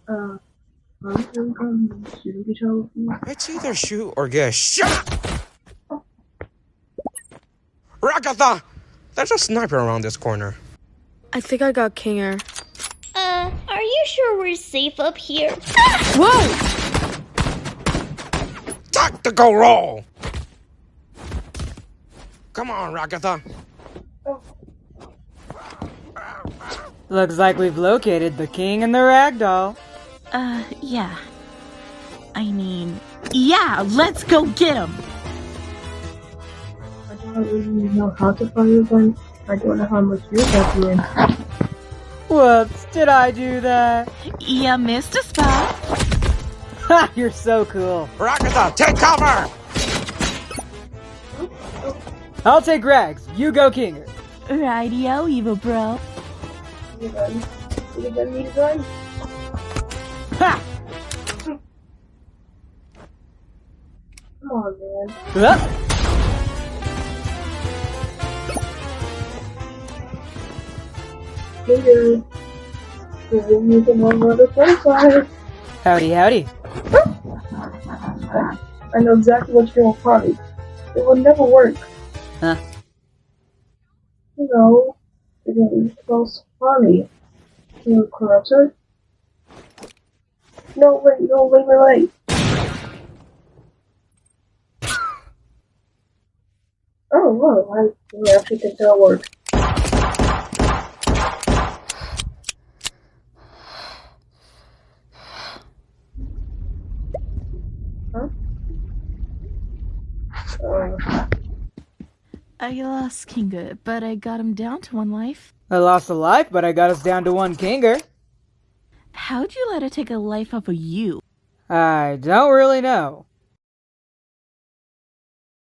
Uh, I'm gonna shoot each other. It's either shoot or get shot! Ragatha! There's a sniper around this corner. I think I got Kinger. Are you sure we're safe up here? Whoa! Tactical roll! Come on, Ragatha. Looks like we've located the king and the ragdoll. Yeah. I mean, yeah, let's go get him! I don't really know how to find you, but I don't know how much you're in. Whoops, did I do that? You missed a spot. Ha, you're so cool. Ragatha, take cover! I'll take Rags, you go Kinger. Radio, evil bro. You done? You done need a gun? Ha! Come on, man. Huh? Later. You can over the front side. Howdy, howdy. I know exactly what you're gonna find. It will never work. Huh? You know, you're gonna be close funny. Can you closer? No, wait. Oh, wow, I actually think that'll work. Huh? I lost Kinga, but I got him down to 1 life. I lost a life, but I got us down to 1 Kinger. How'd you let her take a life off of you? I don't really know.